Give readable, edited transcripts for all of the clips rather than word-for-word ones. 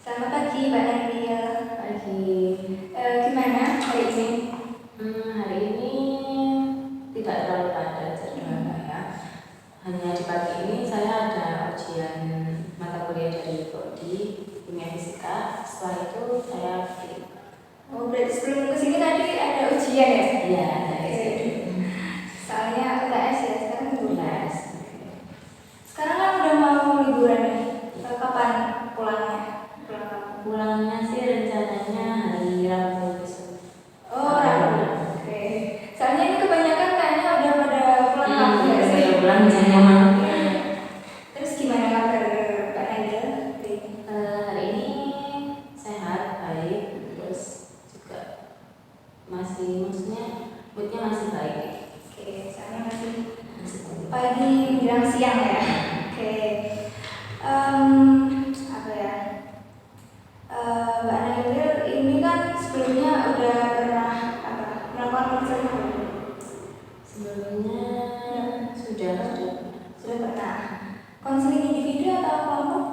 Selamat pagi, Mbak Nadia. Pagi. Gimana hari ini? Hari ini tidak terlalu padat jadwalnya ya. Hanya di pagi ini saya ada ujian mata kuliah dari Prodi Kimia Fisika. Setelah itu saya free. Oh, berarti sebelum kesini tadi ada ujian ya? Iya, ada ujian. Soalnya UTS ya, sekarang UTS. Sekarang kan udah mau liburan nih. Kapan pulangnya? Pulangnya sih rencananya hari Rabu besok. Oh, Rabu. Oke. Soalnya ini kebanyakan kayaknya udah pada pulang kampung ya sih. Pulang semua. Terus gimana kabar Mbak Nadia? Hari ini sehat, baik, terus juga maksudnya moodnya masih baik. Oke, soalnya masih pagi menjelang siang ya. Oke. Apa ya? Mbak Nadia ini kan sebelumnya udah pernah melakukan konseling belum? Sebelumnya sudah Pernah. Konseling individu atau kelompok?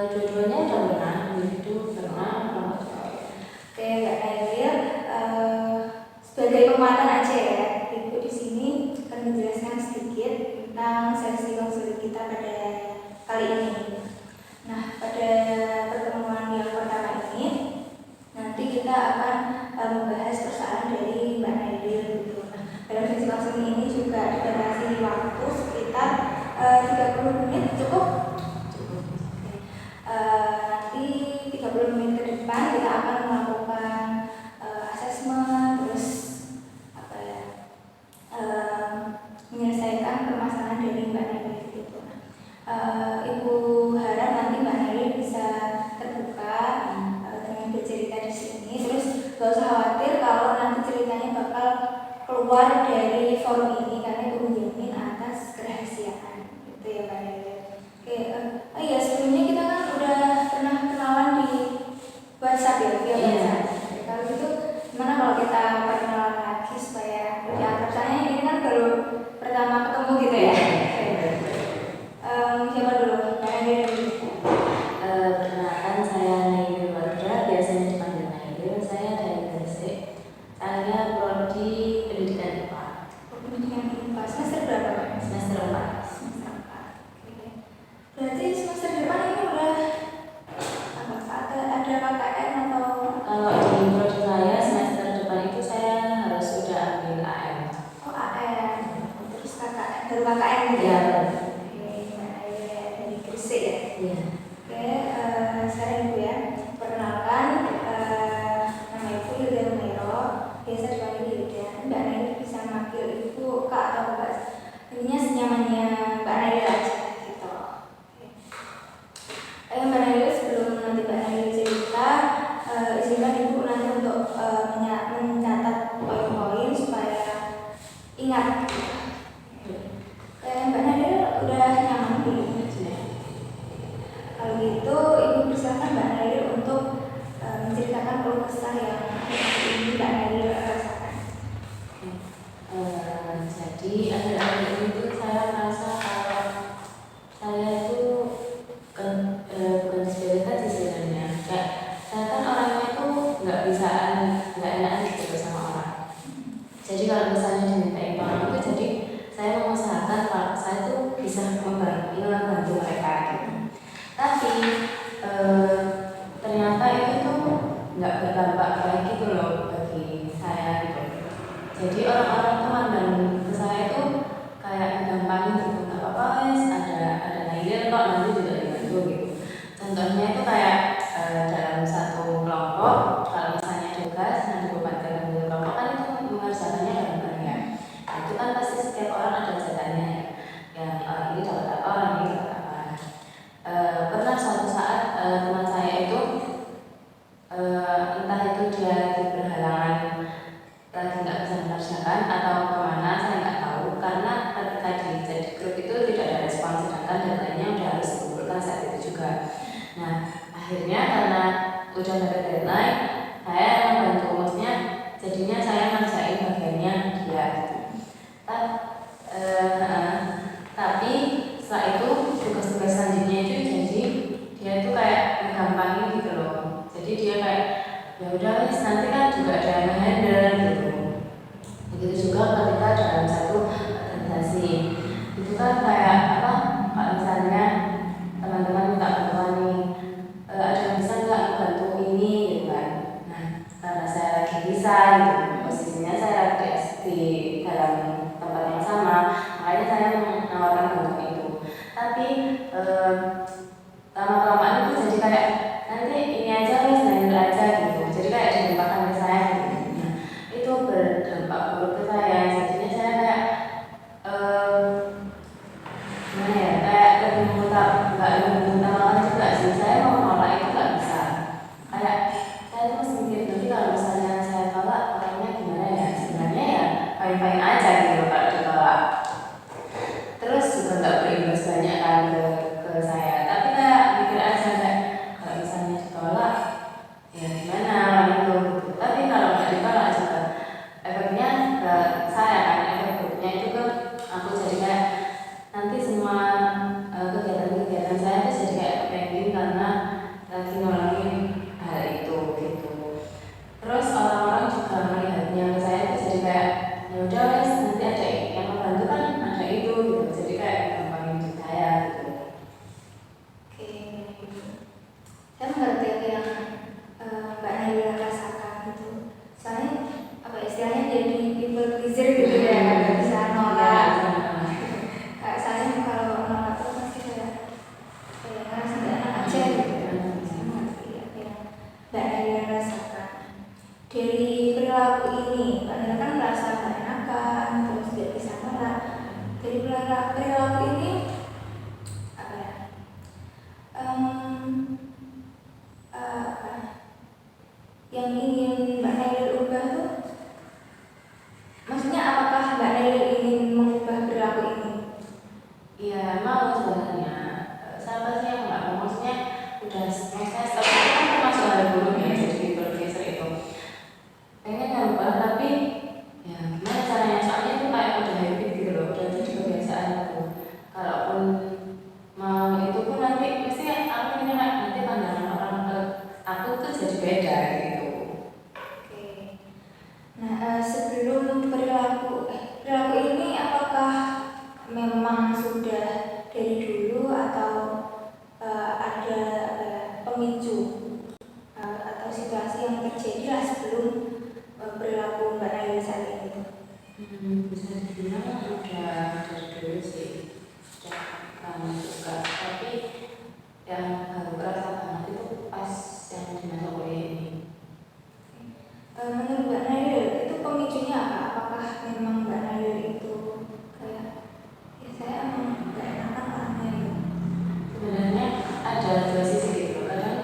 Dua-duanya udah pernah, individu pernah, kelompok juga. Oke, Mbak Nadia, sebagai penguatan aja ya, Ibu di sini akan menjelaskan sedikit tentang sesi konseling kita pada kali ini. Nah, pada pertemuan yang pertama ini, nanti kita akan membahas persoalan dari Mbak Nadia gitu. Nah, dalam sesi konseling ini juga dibatasi waktu sekitar 30 menit, cukup? Nanti 30 menit ke depan kita akan melakukan asesmen, terus menyelesaikan permasalahan dari Mbak Nadia gitu. Ibu harap nanti Mbak Nadia bisa terbuka dengan bercerita di sini. Terus gak usah khawatir kalau nanti ceritanya bakal keluar dari forum ini karena Ibu menjamin atas kerahasiaan gitu ya Mbak Nadia. Oke, iya sebelumnya kita kan udah pernah kenalan di WhatsApp ya, via WhatsApp. Oke, kalau gitu gimana kalau kita perkenalan lagi supaya lebih akrab? Soalnya ini kan baru pertama ketemu gitu ya. Siapa dulu? Mbak Nadia dulu. Perkenalkan, saya Naidil Wardra, biasanya dipanggil Naidil. Saya dari Gresik. Saya prodi pendidikan IPA. Pendidikan IPA semester berapa Pak? Semester 4. Semester 4. Oke. Berarti semester depan ini udah ada KKN atau? Kalau di prodi saya semester depan itu saya harus sudah ambil AM. Oh AM. Terus KKN, baru KKN gitu Ya. Oke, Mbak Nadia dari Gresik ya. Iya. Oke, sekarang Ibu ya. Perkenalkan, nama Ibu Hilda Romero, biasa dipanggil Hilda. Mbak Nadia bisa manggil Ibu Kak atau Mbak. Intinya senyamannya Mbak Nadia aja gitu. Mbak Nadia, sebelum nanti Mbak Nadia cerita, izinkan Ibu nanti untuk mencatat poin-poin supaya ingat. Mbak Nadia udah nyaman belum? Kalau gitu, Ibu persilakan Mbak Nadia untuk menceritakan keluh kesah yang ini Mbak Nadia rasakan. Jadi akhir-akhir ini tuh saya merasa kalau saya itu bukan disabilitas sih sebenarnya. Kayak saya kan orangnya tuh nggak enakan gitu sama orang. Jadi kalau misalnya dimintain tolong itu, jadi saya mengusahakan kalau saya tuh bisa membantu mereka gitu. Tapi ternyata itu tuh nggak berdampak baik gitu loh bagi saya gitu. Jadi orang-orang tuh mandang ke saya itu kayak gampang gitu, nggak apa-apa wes ada Naidil kok, nanti juga dibantu gitu. Contohnya itu kayak dalam satu kelompok, kalau misalnya tugas nanti dibebankan dari kelompok kan itu mengerjakannya bareng-bareng ya. Nah, itu kan pasti setiap orang ada jawabannya ya. Yang orang ini dapat apa, orang ini dapat apa. Pernah suatu saat teman saya itu entah itu dia lagi berhalangan, lagi nggak bisa mengerjakan atau kemana, saya nggak tahu, karena ketika di grup itu tidak ada respon, sedangkan datanya udah harus dikumpulkan saat itu juga. Nah, akhirnya karena udah dapat deadline, saya membantu urusnya, jadinya saya ngerjain bagiannya dia gitu. Tapi setelah itu tugas-tugas selanjutnya itu jadi dia itu kayak ngegampangin gitu loh. Jadi dia kayak ya udah wes, nanti kan juga ada yang handle gitu. Begitu juga ketika dalam satu organisasi itu kan kayak apa, kalau misalnya teman-teman minta bantuan nih, ada yang bisa nggak bantu ini gitu kan. Nah, karena saya lagi bisa gitu, posisinya saya lagi di dalam tempat yang sama, makanya saya menawarkan bantuan itu. Tapi lama-kelamaan itu jadi kayak nanti ini aja wes, handle aja gitu, jadi kayak dilimpahkan ke saya gitu. Nah, itu berdampak buruk ke saya. Jadinya saya kayak gimana ya, kayak lebih mengutamakan juga sih. Saya mau nolak itu nggak bisa. Kayak saya tuh mesti mikir nanti kalau misalnya saya tolak orangnya gimana ya. Sebenarnya ya fine-fine aja gitu kalau ditolak. Terus juga nggak berimbas banyak kan ke saya. Tapi kayak mikir aja kayak kalau misalnya ditolak ya gimana orang itu gitu. Tapi kalau nggak ditolak juga efeknya ke saya kan, efek buruknya itu ke aku jadi kayak nanti semua kegiatan-kegiatan saya itu jadi kayak pending karena lagi nolongin hal itu gitu. Terus orang-orang juga melihatnya ke saya itu jadi kayak ya udah wes, nanti ada yang membantu kan ada itu gitu. Jadi kayak gampangin hidup saya gitu. Oke, saya mengerti apa yang Mbak Naila rasakan gitu. Soalnya apa istilahnya jadi people pleaser gitu ya, nggak bisa nolak. Saya kalau nolak tuh pasti kayak ngerasa nggak enak aja gitu. Saya mengerti apa yang Mbak Naila rasakan. Dari perilaku ini, Mbak Naila kan merasa nggak enakan, terus tidak bisa nolak. Dari perilaku ini apa ya? Yang ingin Mbak Naila ubah tuh, maksudnya apakah Mbak Naila ingin mengubah perilaku ini? Iya mau sebenarnya. Siapa sih yang nggak mau? Maksudnya udah, maksudnya stop itu kan termasuk hal buruk ya, jadi people pleaser itu. Pengen ngerubah tapi ya gimana caranya? Soalnya itu kayak udah habit gitu loh, udah jadi kebiasaan aku. Kalaupun mau itu pun nanti mesti aku ini kayak nanti pandangan orang ke aku tuh jadi beda gitu. Oke. Nah, sebelum perilaku ini apakah memang sudah dari dulu atau ada pemicu atau situasi yang terjadi lah sebelum perilaku Mbak Naila saat ini? Bisa dibilang udah dari dulu sih, sejak lama juga. Tapi yang baru kerasa banget itu pas yang di masa kuliah ini. Menurut Mbak Naila itu pemicunya apa? Apakah memang Mbak Naila itu kayak ya saya emang gak enakan orangnya gitu? Sebenarnya ada dua sisi gitu. Kadang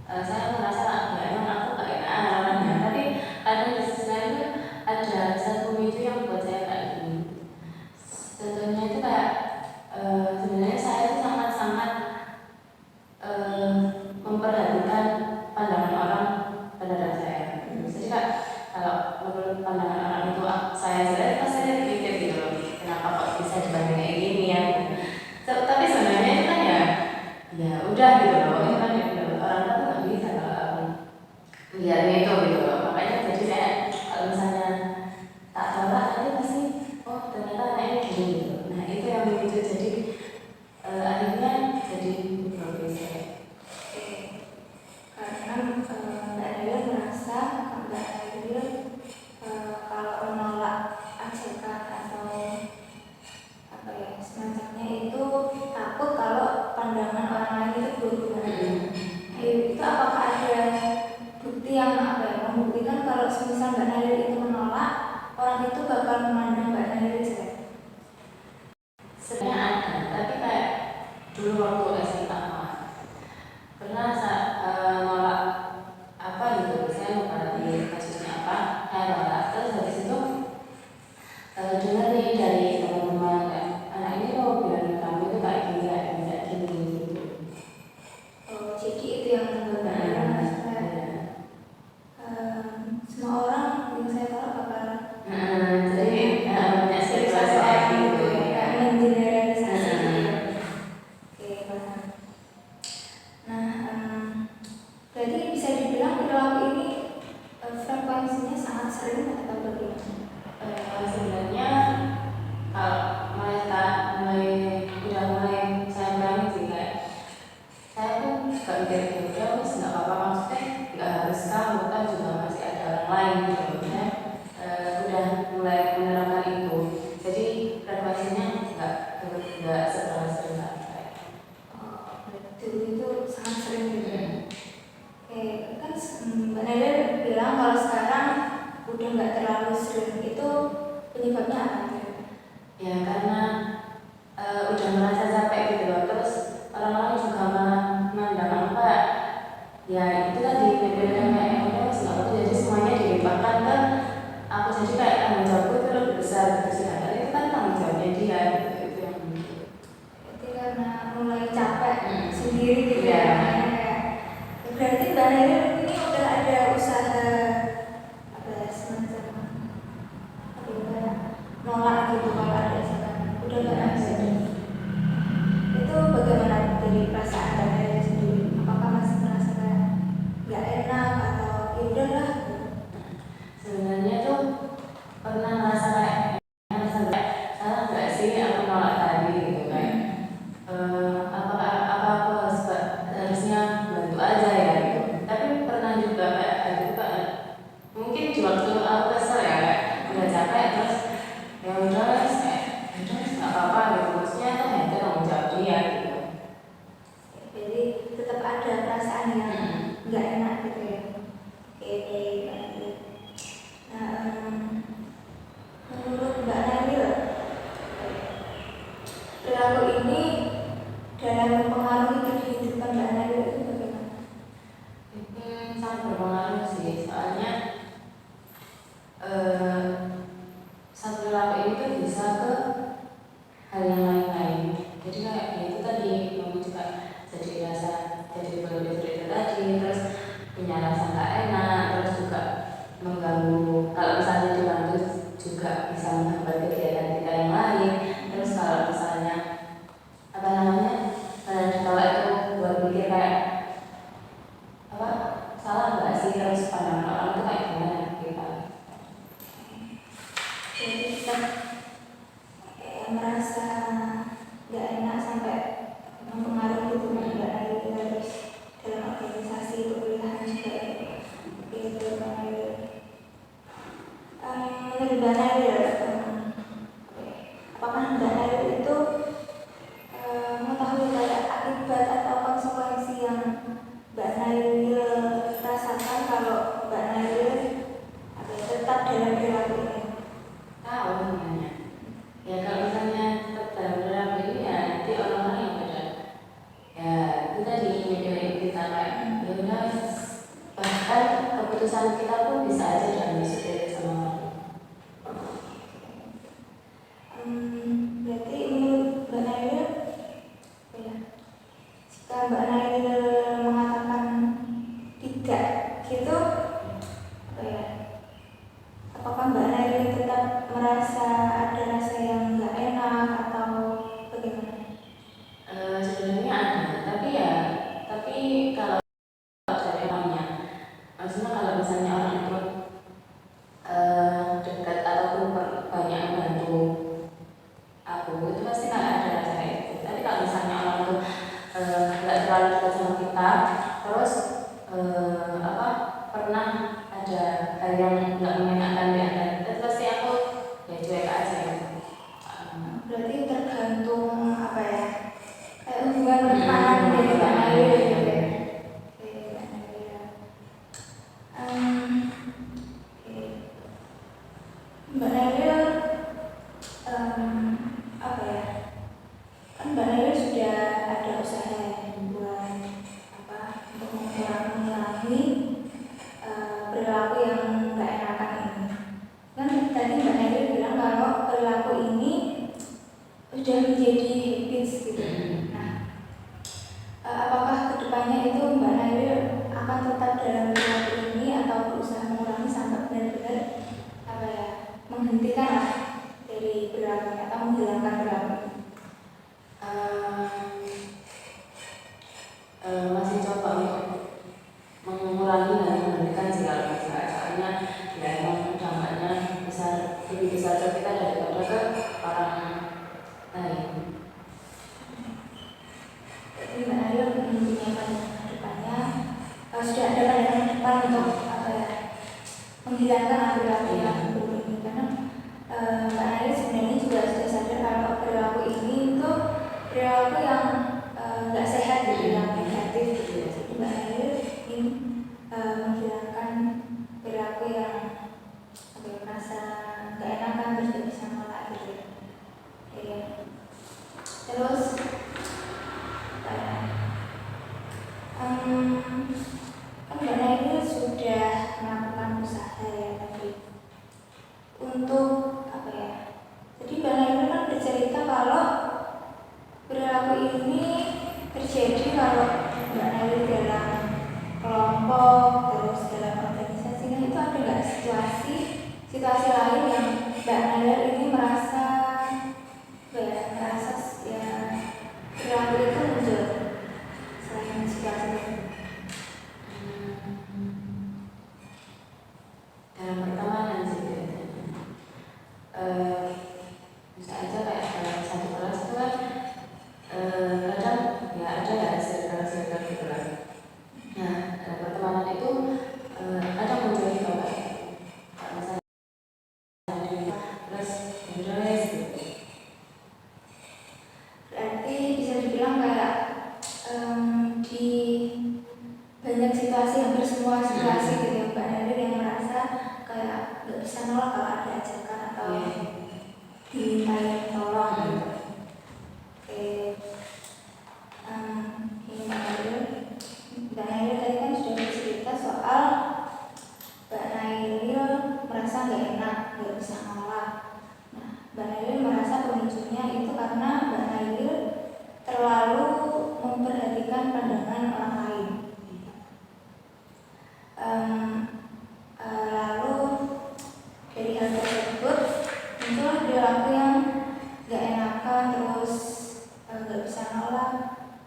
saya merasa ya emang aku gak enakan orangnya, tapi kadang di sisi lain tuh ada satu pemicu yang buat saya kayak gini. Contohnya itu kayak sebenarnya saya itu sangat-sangat memperhatikan pandangan orang terhadap saya. Jadi kak, kalau menurut pandangan orang itu saya jelek, pasti saya pikir gitu loh, kenapa kok bisa dibanding kayak gini ya. Tapi sebenarnya itu kan ya udah gitu loh, itu kan ya orang kan nggak bisa kalau aku lihatnya itu gitu loh. Makanya jadi saya kalau misalnya tak tolak nanti pasti oh ternyata anaknya gini gitu. Nah itu yang memicu jadi akhirnya jadi berbeda. Karena Mbak Naila merasa Mbak Naila kalau menolak ajakan atau apa ya semacamnya itu takut kalau pandangan orang lain itu berubah. Itu apakah ada bukti yang apa ya membuktikan kalau semisal Mbak Naila itu menolak, orang itu bakal memandang Mbak Naila jelek? Sebenarnya ada, tapi kayak dulu waktu SMA pernah nolak apa gitu, saya lupa di kasusnya apa, saya nolak. Terus habis itu dengar nih dari teman-teman anak ini mau bilang kamu itu kayak gini gitu. Oh, jadi itu yang membuat Mbak Naila merasa semua orang yang saya tolak bakal jadi banyak situasi kayak gitu mengeneralisasi. Oke, benar. Nah, kondisinya sangat sering atau bagaimana? Sebenarnya kalau mulai saya kurangi sih, kayak saya pun juga mikir ya wes nggak apa-apa, maksudnya nggak harus kamu kan juga masih ada orang lain gitu ya. Udah mulai menerapkan itu, jadi frekuensinya nggak seberapa sering lagi. Dulu itu sangat sering gitu ya. Oke, kan Mbak Naila bilang kalau sekarang udah nggak terlalu sering, itu penyebabnya apa? Ya karena udah merasa capek gitu loh, terus orang-orang juga malah memandang apa ya itu tadi BPM kayak udah aku, jadi semuanya dilimpahkan ke aku, jadi kayak tanggung jawabku itu lebih besar gitu, sedangkan itu kan tanggung jawabnya dia gitu, itu yang Itu karena mulai capek sendiri gitu ya. Berarti Mbak Naila ini udah ada usaha apa ya, semacam apa ya, nolak gitu kalau ada misalkan udah nggak ada. Itu bagaimana dari perasaan Mbak Naila sendiri? Apakah masih merasa kayak nggak enak atau ya udahlah? Sebenarnya tuh pernah merasa kayak salah nggak sih aku nolak tadi gitu kan. Apa aku harusnya bantu aja ya gitu. Tapi pernah juga kayak mungkin di waktu aku kesel ya, kayak udah capek terus ya udah nggak apa-apa gitu, maksudnya kan itu tanggung jawab dia gitu. Jadi tetap ada perasaan yang nggak enak gitu ya. Oke, baik. Nah, menurut Mbak Naila, perilaku ini dalam mempengaruhi kehidupan Mbak Naila itu bagaimana? Sangat berpengaruh sih, soalnya satu perilaku ini tuh bisa ke hal yang lain-lain. Jadi kayak ya itu tadi kamu juga jadi berbeda tadi, terus punya rasa nggak enak, terus juga mengganggu. Kalau misalnya dibantu juga bisa menghambat kegiatan kita yang lain. Terus kalau misalnya apa namanya ditolak itu buat mikir kayak apa salah nggak sih, terus pandangan orang itu kayak gimana kita. Jadi kita merasa nggak enak sampai mempengaruhi hubungan Mbak Naila kita terus dalam organisasi perkuliahan juga gitu Mbak Naila. Menurut Mbak Naila, apakah Mbak Naila itu mengetahui kayak akibat atau konsekuensi yang Mbak Naila rasakan kalau Mbak Naila tetap dalam perilaku ini? Tahu sebenarnya. Ya kalau misalnya tetap dalam perilaku ini ya nanti orang-orang yang pada ya itu tadi mikir kita kayak ya udah, bahkan keputusan kita pun bisa aja diambil sepele sama orang. Berarti menurut Mbak Naila, ya, jika Mbak Naila mengatakan tidak gitu, apa ya, apakah Mbak Naila tetap merasa ada rasa yang nggak enak atau bagaimana? Sebenarnya ada, tapi kalau dari orangnya, maksudnya kalau misalnya orang itu dekat ataupun banyak membantu aku, itu pasti kan ada rasa itu. Tapi kalau misalnya orang itu nggak terlalu dekat sama kita, terus pernah ada hal yang nggak menyenangkan di antara kita, pasti aku ya cuek aja. Berarti tergantung apa ya, kayak hubungan pertemanan dari Mbak Naila gitu ya. Oke, Mbak Naila. Mbak Naila apa ya, kan Mbak Naila sudah ada usaha yang buat apa untuk mengurangi perilaku yang nggak enakan ini. Kan tadi Mbak Naila bilang kalau perilaku ini sudah menjadi habits gitu. Nah, apakah kedepannya itu Mbak Naila akan tetap dalam perilaku ini atau berusaha mengurangi sampai benar-benar apa ya, menghentikan lah dari perilaku atau menghilangkan perilaku? Masih coba untuk mengurangi dan menghentikan sih kalau misalnya, soalnya menghilangkan perilaku yang buruk ini, karena Mbak Nail sebenarnya juga sudah sadar kalau perilaku ini itu perilaku yang nggak sehat gitu, yang negatif gitu. Jadi Mbak Nail ingin menghilangkan perilaku yang merasa nggak enakan terus gak bisa nolak gitu ya. Terus kan Mbak Nail sudah melakukan usaha ya tadi untuk apa ya, jadi Mbak Nail kan bercerita kalau perilaku ini terjadi kalau Mbak Nail dalam kelompok terus dalam organisasinya itu ada nggak situasi lain yang Mbak Nail ini merasa ya perilaku itu muncul selain situasi itu? Dalam pertemanan sih bisa aja kayak dalam satu kelas itu kan kadang ya ada ya circle gitu lah. Nah dalam pertemanan itu kadang muncul juga kayak misalnya terus gitu. Berarti bisa dibilang kayak di banyak situasi, hampir semua situasi gitu ya Mbak Nail yang merasa kayak nggak bisa nolak kalau ada ajakan atau dimintain tolong gitu. Oke, ini Mbak Nail tadi kan sudah bercerita soal Mbak Nail merasa nggak enak, nggak bisa nolak. Nah, Mbak Nail merasa pemicunya itu karena Mbak Nail terlalu memperhatikan pandangan orang lain. Lalu dari hal tersebut muncul perilaku yang gak enakan terus gak bisa nolak,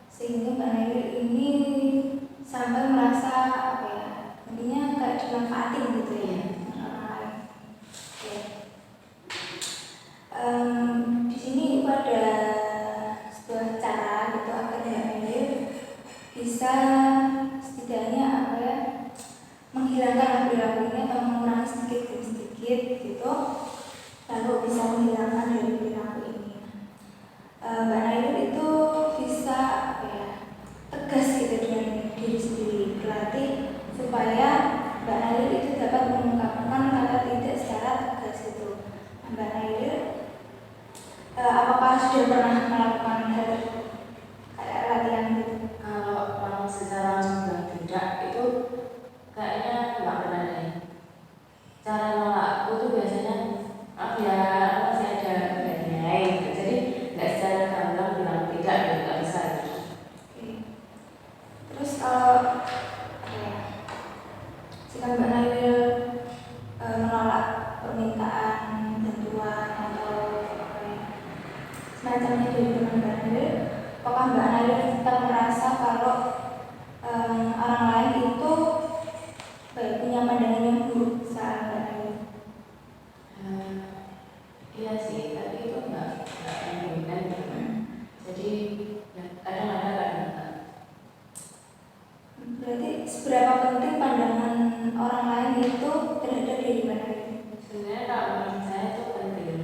sehingga Mbak Nail ini sampai merasa apa ya, intinya kayak dimanfaatin gitu ya orang lain. Oke. Di sini itu ada sebuah cara gitu agar Mbak Nail bisa setidaknya apa ya, menghilangkan perilaku ini atau mengurangi sedikit demi sedikit gitu, lalu bisa menghilangkan dari perilaku ini. Mbak Nail itu bisa apa ya, tegas gitu dengan diri sendiri, berarti supaya Mbak Nail itu dapat mengungkapkan kata tidak secara tegas gitu. Mbak Nail apakah sudah pernah melakukan hal kayak latihan gitu? Kalau secara langsung tidak itu kayaknya nggak pernah deh. Cara nolakku tuh biasanya ya masih ada bedanya gitu. Jadi nggak secara gamblang bilang tidak gitu, nggak bisa gitu. Terus kalau jika Mbak Nail menolak permintaan bantuan atau semacamnya dari teman Mbak Nail, apakah Mbak Nail tetap merasa kalau orang lain itu punya pandangan yang buruk soal Mbak Nail? Iya sih, tapi itu nggak menginginkan gitu. Jadi ya, kadang ada kadang enggak. Berarti seberapa penting pandangan orang lain itu terhadap diri Mbak Nail? Sebenarnya kalau menurut saya itu penting.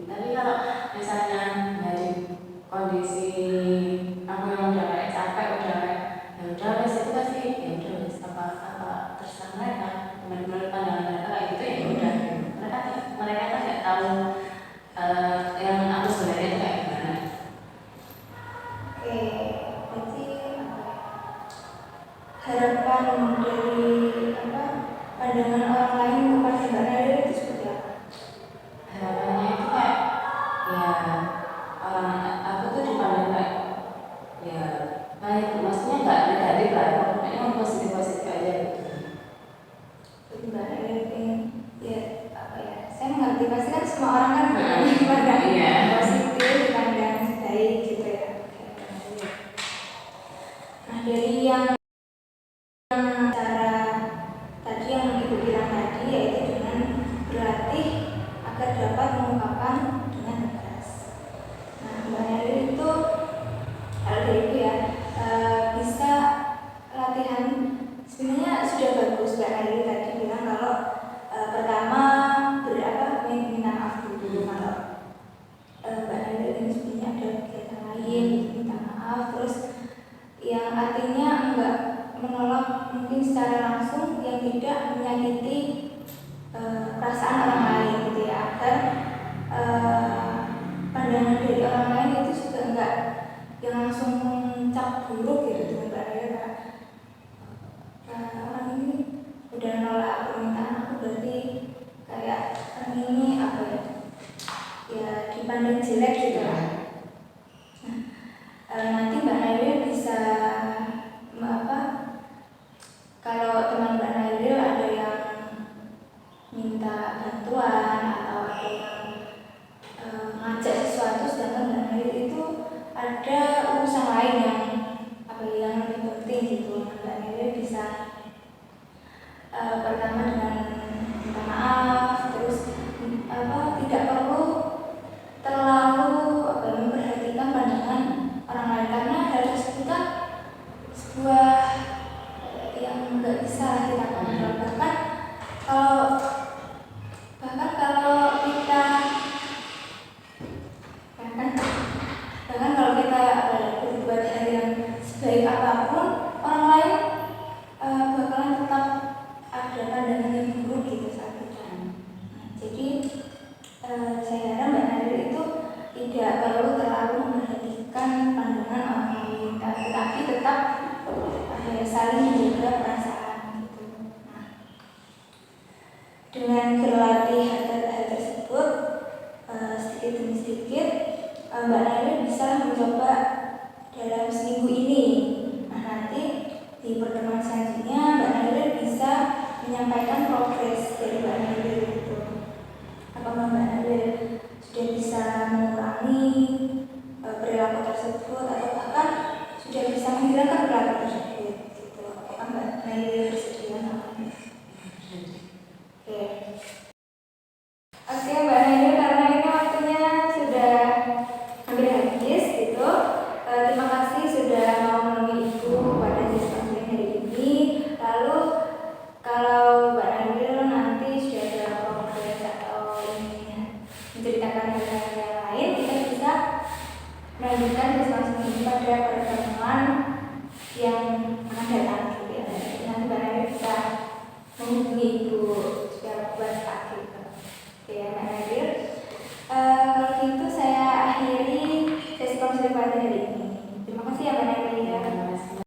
Tapi kalau misalnya dari kondisi aku yang udah kayak capek, udah kayak ya udah wes itu pasti ya udah wes apa terserah mereka. Menurut pandangan mereka kayak gitu ya udah. Mereka kan nggak tahu yang aku sebenarnya itu kayak gimana. Oke, berarti harapan dari pandangan orang lain kepada Mbak Nail itu seperti apa? Harapannya itu kayak ya orang aku tuh dipandang kayak ya baik, maksudnya nggak negatif lah, pokoknya positif aja gitu. Mbak Nail pengen ya apa ya? Saya mengerti, pasti kan semua orang kan dipandang positif, dipandang baik gitu ya. Nah dari yang cara tadi yang Ibu bilang tadi, yaitu secara langsung yang tidak menyakiti perasaan orang lain gitu ya, agar pandangan dari orang lain itu juga enggak yang langsung mencap buruk gitu dengan Mbak Naya, orang ini udah nolak permintaan aku berarti kayak orang ini apa ya dipandang jelek gitu lah. Nanti Mbak Naya bisa kalau teman Mbak Naya ada yang minta bantuan atau ada yang ngajak sesuatu, sedangkan Mbak Naya itu ada urusan lain yang lebih penting gitu, Mbak Naya bisa pertama dengan minta maaf, terus tidak perlu terlalu memperhatikan pandangan orang lain, karena hal tersebut kan sebuah yang nggak bisa kita kontrol. Bahkan kalau kita berbuat hal yang sebaik apapun, orang lain bakalan tetap ada pandangan yang buruk gitu saat kita. Jadi saya harap Mbak Naya itu tidak perlu terlalu memperhatikan pandangan orang lain, tetapi tetap saling menjaga perasaan gitu. Dengan berlatih hal tersebut sedikit demi sedikit, Mbak Naya bisa mencoba dalam seminggu ini. Nanti di pertemuan selanjutnya Mbak Naya bisa menyampaikan